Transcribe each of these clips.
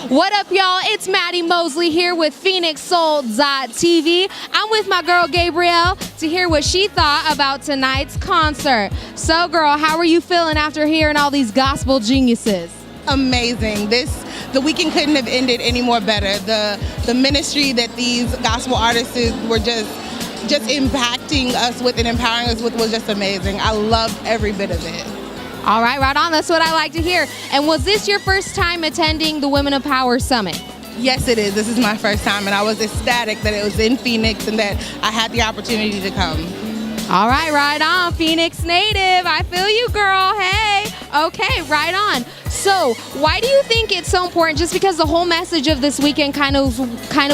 What up, y'all? It's Maddie Mosley here with PhoenixSoul.tv. I'm with my girl Gabrielle to hear what she thought about tonight's concert. So, girl, how are you feeling after hearing all these gospel geniuses? Amazing. The weekend couldn't have ended any more better. The ministry that these gospel artists were just impacting us with and empowering us with was just amazing. I loved every bit of it. All right, right on. That's what I like to hear. And was this your first time attending the Women of Power Summit? Yes, it is. This is my first time, and I was ecstatic that it was in Phoenix and that I had the opportunity to come. All right, right on. Phoenix native. I feel you, girl. Hey. Okay, right on. So, why do you think it's so important? Just because the whole message of this weekend kind of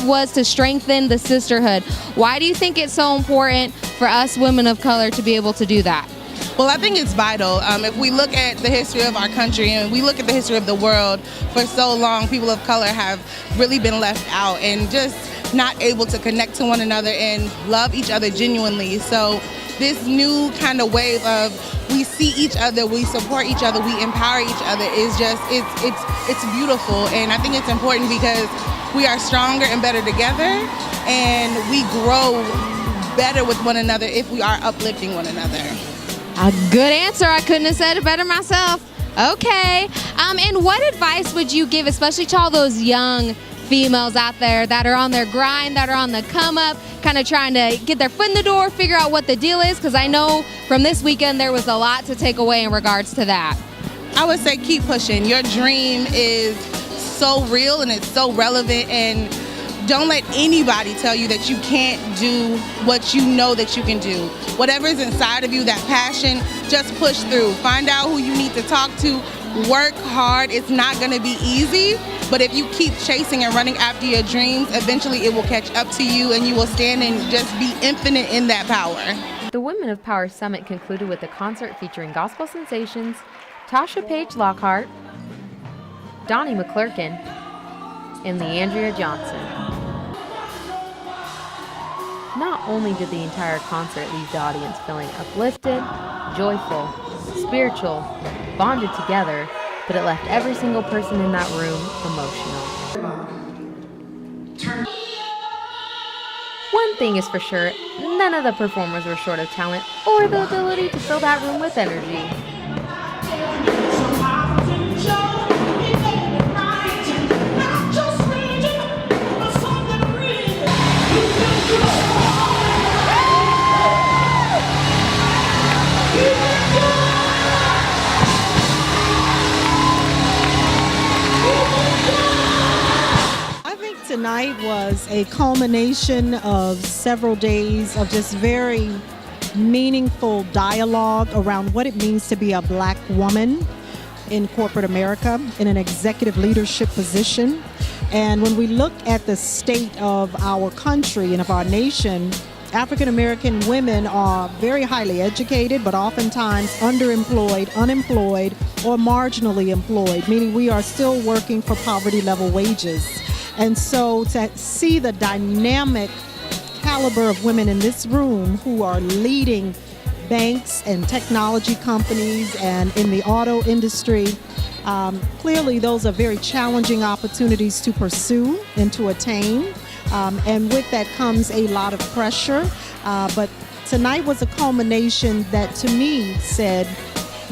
was to strengthen the sisterhood. Why do you think it's so important for us women of color to be able to do that? Well, I think it's vital. If we look at the history of our country and we look at the history of the world, for so long, people of color have really been left out and just not able to connect to one another and love each other genuinely. So this new kind of wave of we see each other, we support each other, we empower each other is just, it's beautiful. And I think it's important because we are stronger and better together, and we grow better with one another if we are uplifting one another. A good answer. I couldn't have said it better myself. Okay. And what advice would you give, especially to all those young females out there that are on their grind, that are on the come up, kind of trying to get their foot in the door, figure out what the deal is? Because I know from this weekend there was a lot to take away in regards to that. I would say keep pushing. Your dream is so real and it's so relevant, and don't let anybody tell you that you can't do what you know that you can do. Whatever is inside of you, that passion, just push through. Find out who you need to talk to. Work hard. It's not going to be easy, but if you keep chasing and running after your dreams, eventually it will catch up to you and you will stand and just be infinite in that power. The Women of Power Summit concluded with a concert featuring gospel sensations Tasha Page Lockhart, Donnie McClurklin, and Leandria Johnson. Not only did the entire concert leave the audience feeling uplifted, joyful, spiritual, bonded together, but it left every single person in that room emotional. One thing is for sure, none of the performers were short of talent or the ability to fill that room with energy. Tonight was a culmination of several days of just very meaningful dialogue around what it means to be a Black woman in corporate America in an executive leadership position. And when we look at the state of our country and of our nation, African American women are very highly educated, but oftentimes underemployed, unemployed, or marginally employed, meaning we are still working for poverty level wages. And so to see the dynamic caliber of women in this room who are leading banks and technology companies and in the auto industry, clearly those are very challenging opportunities to pursue and to attain. And with that comes a lot of pressure. But tonight was a culmination that to me said,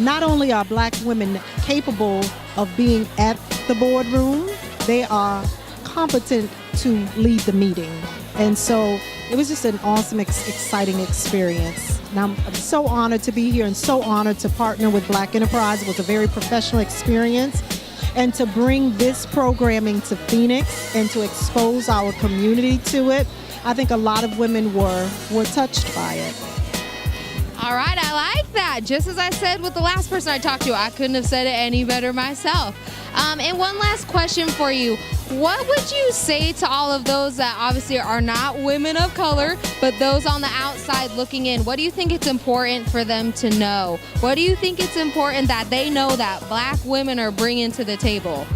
not only are Black women capable of being at the boardroom, they are competent to lead the meeting. And so it was just an awesome, exciting experience. Now, I'm so honored to be here and so honored to partner with Black Enterprise. It was a very professional experience. And to bring this programming to Phoenix and to expose our community to it, I think a lot of women were touched by it. All right, I like that. Just as I said with the last person I talked to, I couldn't have said it any better myself. And one last question for you. What would you say to all of those that obviously are not women of color, but those on the outside looking in? What do you think it's important for them to know? What do you think it's important that they know that Black women are bringing to the table?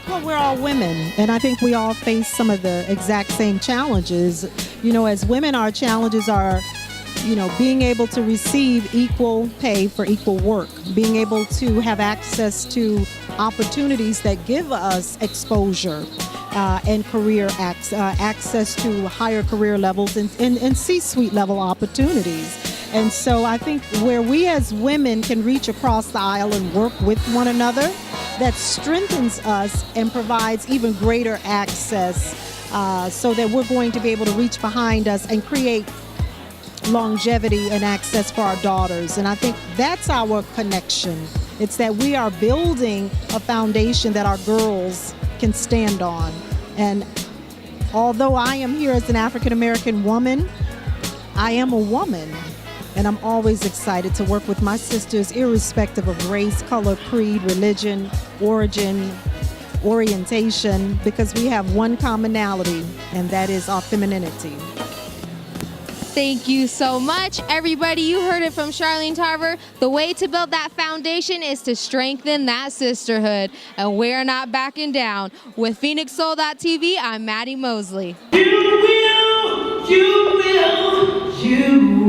Well, we're all women, and I think we all face some of the exact same challenges. You know, as women, our challenges are, being able to receive equal pay for equal work, being able to have access to opportunities that give us exposure and career access to higher career levels and C-suite level opportunities. And so I think where we as women can reach across the aisle and work with one another, that strengthens us and provides even greater access so that we're going to be able to reach behind us and create longevity and access for our daughters. And I think that's our connection. It's that we are building a foundation that our girls can stand on. And although I am here as an African American woman, I am a woman. And I'm always excited to work with my sisters, irrespective of race, color, creed, religion, origin, orientation, because we have one commonality, and that is our femininity. Thank you so much, everybody. You heard it from Charlene Tarver. The way to build that foundation is to strengthen that sisterhood, and we're not backing down. With PhoenixSoul.tv, I'm Maddie Mosley. You will, you will, you will.